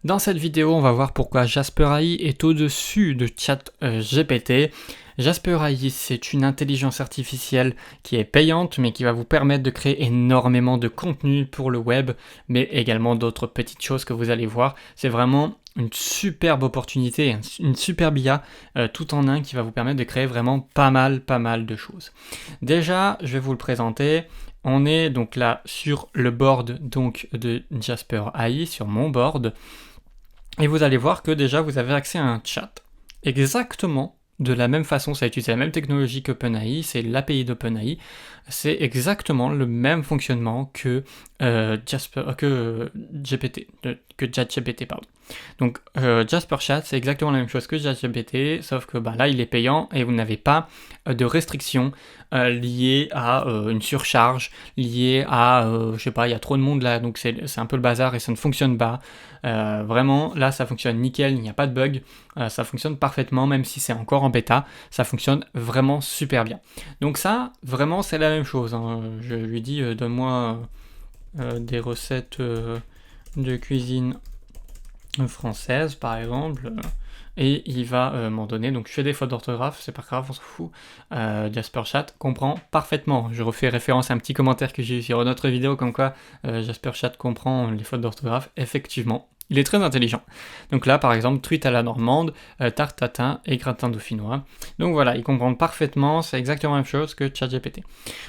Dans cette vidéo, on va voir pourquoi Jasper AI est au-dessus de ChatGPT. Jasper AI, c'est une intelligence artificielle qui est payante, mais qui va vous permettre de créer énormément de contenu pour le web, mais également d'autres petites choses que vous allez voir. C'est vraiment une superbe opportunité, une superbe IA tout en un qui va vous permettre de créer vraiment pas mal de choses. Déjà, je vais vous le présenter. On est donc là sur le board donc, de Jasper AI, sur mon board. Et vous allez voir que déjà vous avez accès à un chat. Exactement de la même façon, ça utilise la même technologie qu'OpenAI, c'est l'API d'OpenAI. C'est exactement le même fonctionnement que ChatGPT, pardon. Donc Jasper Chat, c'est exactement la même chose que ChatGPT, sauf que là il est payant et vous n'avez pas de restrictions liées à une surcharge, liées à, je sais pas, il y a trop de monde là, donc c'est un peu le bazar et ça ne fonctionne pas. Vraiment, là ça fonctionne nickel, il n'y a pas de bug, ça fonctionne parfaitement, même si c'est encore en bêta, ça fonctionne vraiment super bien. Donc ça, vraiment c'est la même chose, hein. Je lui dis, donne-moi des recettes de cuisine française par exemple, et il va m'en donner. Donc je fais des fautes d'orthographe, c'est pas grave, on s'en fout. Jasper Chat comprend parfaitement. Je refais référence à un petit commentaire que j'ai eu sur notre vidéo comme quoi Jasper Chat comprend les fautes d'orthographe. Effectivement, il est très intelligent. Donc là, par exemple, truite à la normande, tarte tatin et gratin dauphinois. Donc voilà, il comprend parfaitement, c'est exactement la même chose que ChatGPT.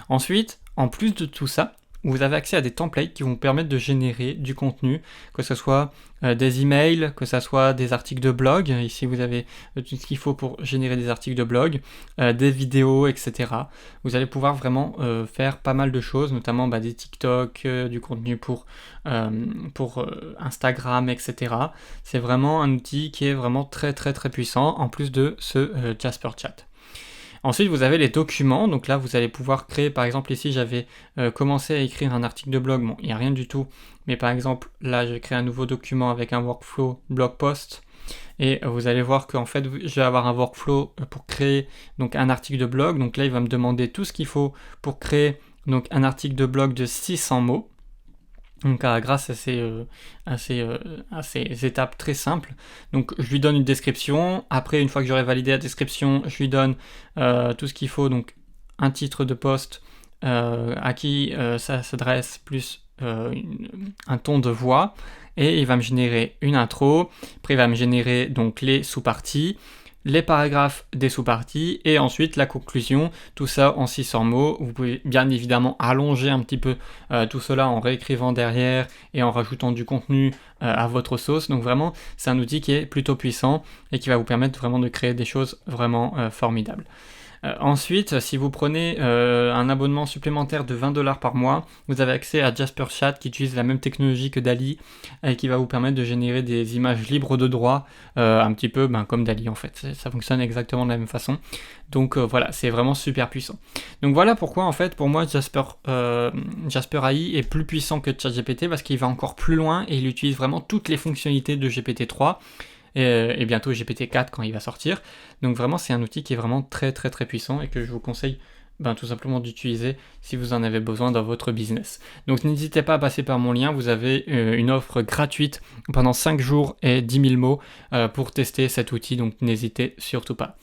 Ensuite, en plus de tout ça, vous avez accès à des templates qui vont vous permettre de générer du contenu, que ce soit des emails, que ce soit des articles de blog. Ici, vous avez tout ce qu'il faut pour générer des articles de blog, des vidéos, etc. Vous allez pouvoir vraiment faire pas mal de choses, notamment des TikTok, du contenu pour Instagram, etc. C'est vraiment un outil qui est vraiment très puissant, en plus de ce Jasper Chat. Ensuite, vous avez les documents. Donc là, vous allez pouvoir créer, par exemple, ici, j'avais commencé à écrire un article de blog. Bon, il n'y a rien du tout. Mais par exemple, là, je vais créer un nouveau document avec un workflow blog post. Et vous allez voir qu'en fait, je vais avoir un workflow pour créer donc, un article de blog. Donc là, il va me demander tout ce qu'il faut pour créer donc, un article de blog de 600 mots. Donc grâce à ces étapes très simples, donc je lui donne une description. Après, une fois que j'aurai validé la description, je lui donne tout ce qu'il faut, donc un titre de poste à qui ça s'adresse, plus un ton de voix, et il va me générer une intro. Après, il va me générer donc les sous-parties, les paragraphes des sous-parties et ensuite la conclusion, tout ça en 600 mots. Vous pouvez bien évidemment allonger un petit peu tout cela en réécrivant derrière et en rajoutant du contenu à votre sauce. Donc vraiment, c'est un outil qui est plutôt puissant et qui va vous permettre vraiment de créer des choses vraiment formidables. Ensuite, si vous prenez un abonnement supplémentaire de 20$ par mois, vous avez accès à Jasper Chat qui utilise la même technologie que DALL-E et qui va vous permettre de générer des images libres de droit, un petit peu comme DALL-E en fait. Ça fonctionne exactement de la même façon. Donc voilà, c'est vraiment super puissant. Donc voilà pourquoi en fait pour moi Jasper AI est plus puissant que ChatGPT parce qu'il va encore plus loin et il utilise vraiment toutes les fonctionnalités de GPT-3. Et bientôt GPT-4 quand il va sortir. Donc vraiment c'est un outil qui est vraiment très puissant et que je vous conseille tout simplement d'utiliser si vous en avez besoin dans votre business. Donc n'hésitez pas à passer par mon lien, vous avez une offre gratuite pendant 5 jours et 10 000 mots pour tester cet outil, donc n'hésitez surtout pas.